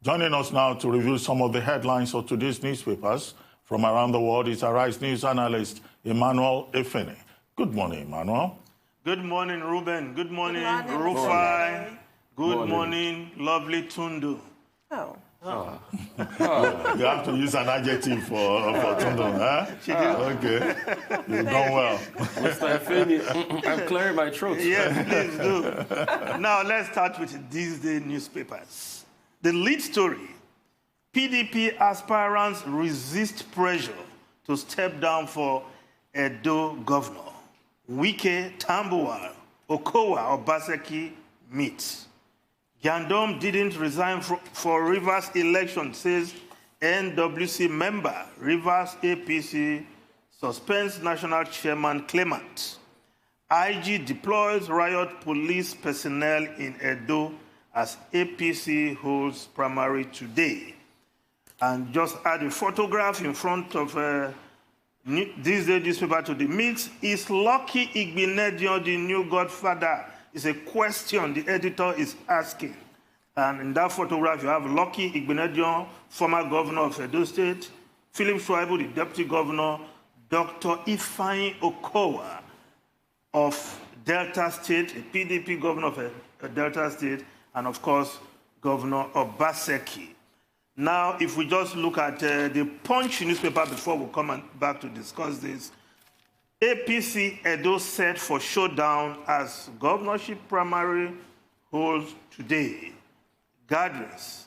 Joining us now to review some of the headlines of today's newspapers from around the world is Arise News analyst Emmanuel Efeni. Good morning, Emmanuel. Good morning, Ruben. Good morning, Rufai. Good morning, lovely Tundu. Oh. You have to use an adjective for Tundu, huh? She did. Okay. You've done well. Mr. Efeni, I'm clearing my throat. Yes, please do. Now, let's start with these day newspapers. The lead story, PDP aspirants resist pressure to step down for Edo governor. Wike, Tambuwal, Okowa, Obaseki meet. Gandom didn't resign for Rivers election, says NWC member. Rivers APC suspends national chairman Clement. IG deploys riot police personnel in Edo as APC holds primary today. And just add a photograph in front of this day newspaper to the mix. Is Lucky Igbenedion the new godfather? Is a question the editor is asking. And in that photograph, you have Lucky Igbenedion, former governor of Edo State, Philip Shuaibu, the deputy governor, Dr. Efeni Okowa of Delta State, a PDP governor of Delta State, and of course, Governor Obaseki. Now, if we just look at the Punch newspaper before we come back to discuss this, APC Edo set for showdown as governorship primary holds today. Gatherings.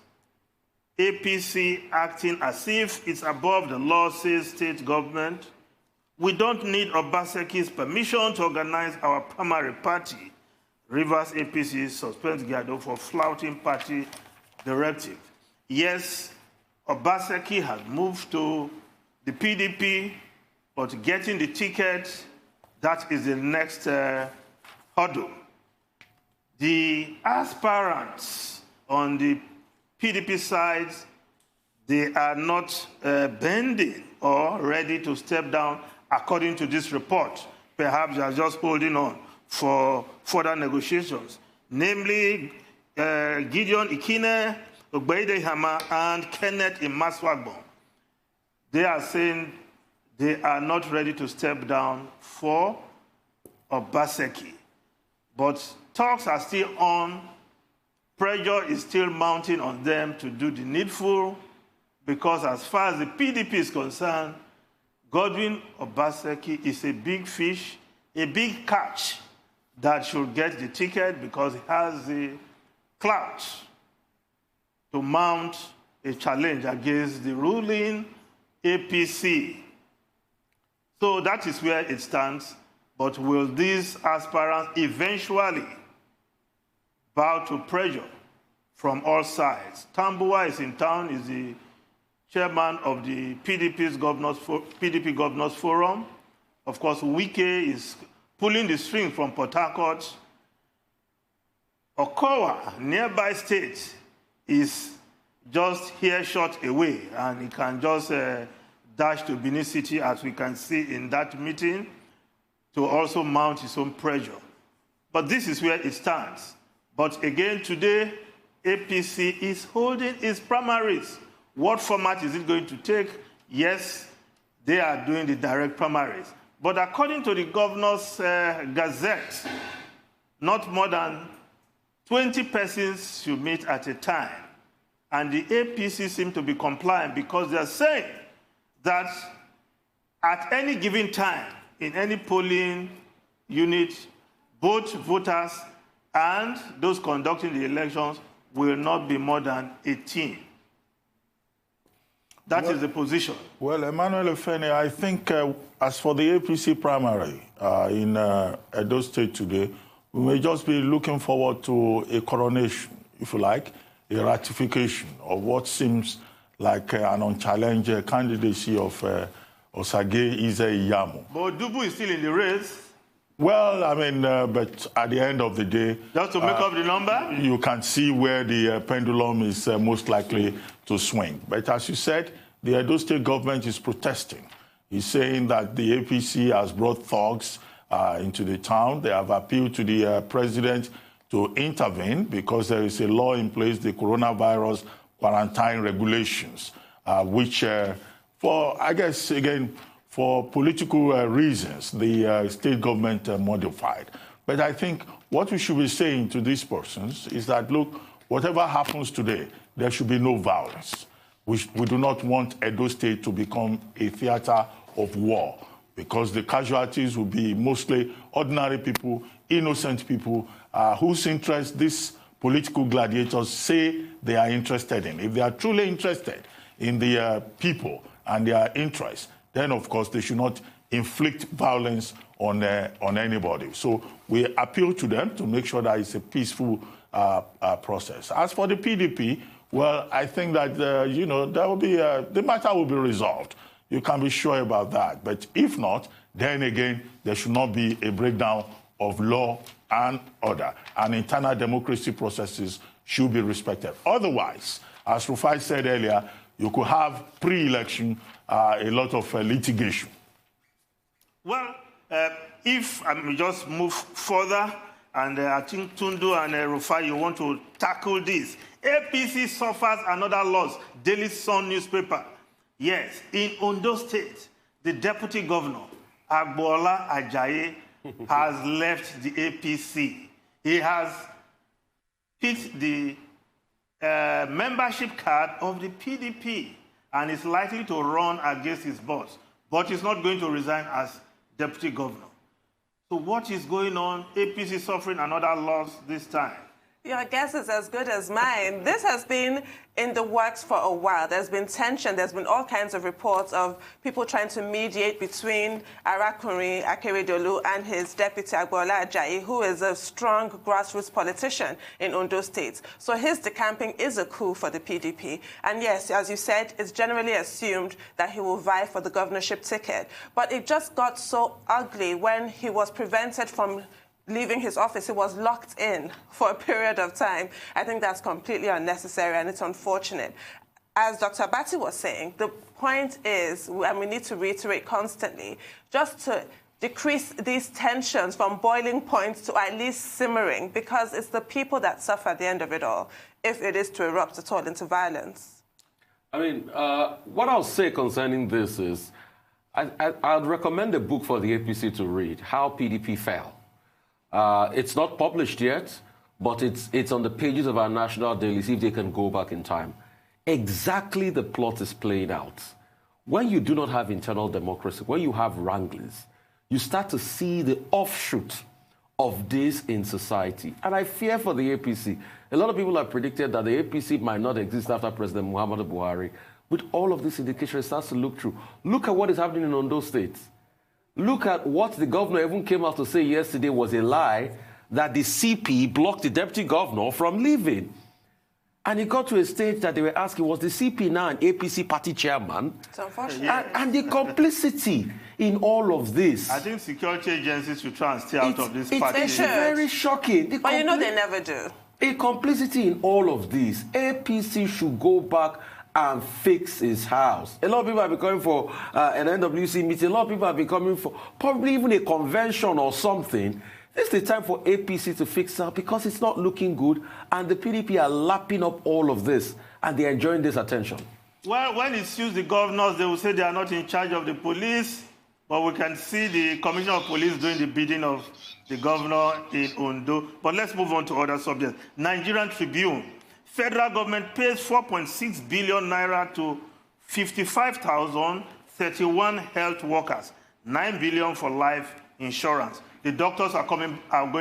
APC acting as if it's above the law, says state government. We don't need Obaseki's permission to organize our primary party. Rivers APC suspends Gado for flouting party directive. Yes, Obaseki has moved to the PDP, but getting the ticket, that is the next hurdle. The aspirants on the PDP side, they are not bending or ready to step down, according to this report. Perhaps they are just holding on for further negotiations, namely Gideon Ikine, Ogbeide Hama, and Kenneth Imaswagbon. They are saying they are not ready to step down for Obaseki. But talks are still on. Pressure is still mounting on them to do the needful, because as far as the PDP is concerned, Godwin Obaseki is a big fish, a big catch that should get the ticket because he has the clout to mount a challenge against the ruling APC. So that is where it stands. But will these aspirants eventually bow to pressure from all sides? Tambuwal is in town, is the chairman of the PDP Governors Forum. Of course, Wike is pulling the string from Port Harcourt. Okowa, nearby state, is just here short away, and he can just dash to Benin City, as we can see in that meeting, to also mount his own pressure. But this is where it stands. But again, today, APC is holding its primaries. What format is it going to take? Yes, they are doing the direct primaries. But according to the governor's gazette, not more than 20 persons should meet at a time. And the APC seem to be compliant because they're saying that at any given time, in any polling unit, both voters and those conducting the elections will not be more than 18. That is the position. Well, Emmanuel Efeni, I think as for the APC primary in Edo State today, we may just be looking forward to a coronation, if you like, a ratification of what seems like an unchallenged candidacy of Osage Ize-Iyamu. But Dubu is still in the race. Well, I mean, but at the end of the day... Just to make up the number? You can see where the pendulum is most likely to swing. But as you said, the Edo State government is protesting. He's saying that the APC has brought thugs into the town. They have appealed to the president to intervene because there is a law in place, the Coronavirus quarantine regulations, which, I guess, again, for political reasons, the state government modified. But I think what we should be saying to these persons is that, look, whatever happens today, there should be no violence. We do not want Edo State to become a theater of war, because the casualties will be mostly ordinary people, innocent people, whose interests these political gladiators say they are interested in. If they are truly interested in the people and their interests, then, of course, they should not inflict violence on anybody. So we appeal to them to make sure that it's a peaceful process. As for the PDP, well, I think that, there will be the matter will be resolved. You can be sure about that. But if not, then again, there should not be a breakdown of law and order. And internal democracy processes should be respected. Otherwise, as Rufai said earlier, you could have pre-election a lot of litigation. Well, if I may just move further, and I think Tundu and Rufai, you want to tackle this. APC suffers another loss. Daily Sun newspaper. Yes, in Ondo State, the deputy governor, Agbola Ajayi, has left the APC. He has picked the membership card of the PDP and is likely to run against his boss, but he's not going to resign as deputy governor. So what is going on? APC suffering another loss this time. Your guess is as good as mine. This has been in the works for a while. There's been tension. There's been all kinds of reports of people trying to mediate between Arakunrin Akeredolu and his deputy, Agbola Ajayi, who is a strong grassroots politician in Ondo State. So his decamping is a coup for the PDP. And yes, as you said, it's generally assumed that he will vie for the governorship ticket. But it just got so ugly when he was prevented from leaving his office. He was locked in for a period of time. I think that's completely unnecessary, and it's unfortunate. As Dr. Abati was saying, the point is, and we need to reiterate constantly, just to decrease these tensions from boiling points to at least simmering, because it's the people that suffer at the end of it all, if it is to erupt at all into violence. I mean, what I'll say concerning this is, I'd recommend a book for the APC to read, How PDP Fell. It's not published yet, but it's on the pages of our national daily, see if they can go back in time. Exactly the plot is playing out. When you do not have internal democracy, when you have wranglings, you start to see the offshoot of this in society. And I fear for the APC. A lot of people have predicted that the APC might not exist after President Muhammadu Buhari. With all of this indication, it starts to look through. Look at what is happening in Ondo State. Look at what the governor even came out to say yesterday was a lie, that the CP blocked the deputy governor from leaving. And it got to a stage that they were asking, was the CP now an APC party chairman? It's unfortunate. And the complicity in all of this. I think security agencies should try and stay out of this party. It's very shocking. But you know they never do. A complicity in all of this. APC should go back and fix his house. A lot of people have been coming for an NWC meeting. A lot of people have been coming for probably even a convention or something. This is the time for APC to fix up, because it's not looking good, and the PDP are lapping up all of this, and they're enjoying this attention. Well, when it suits the governors, they will say they are not in charge of the police, but we can see the Commissioner of Police doing the bidding of the governor in Ondo. But let's move on to other subjects. Nigerian Tribune. Federal government pays 4.6 billion naira to 55,031 health workers, 9 billion for life insurance. The doctors are going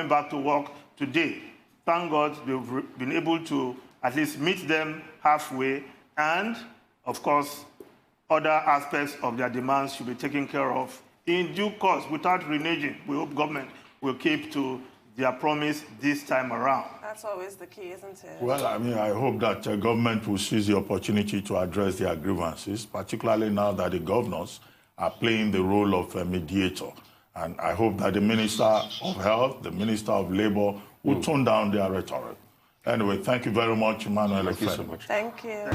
back to work today. Thank God they've been able to at least meet them halfway, and of course, other aspects of their demands should be taken care of in due course without reneging. We hope government will keep to their promise this time around. That's always the key, isn't it? Well, I mean, I hope that government will seize the opportunity to address their grievances, particularly now that the governors are playing the role of a mediator. And I hope that the Minister of Health, the Minister of Labor will tone down their rhetoric. Anyway, thank you very much, Emmanuel. Thank you so much. Thank you.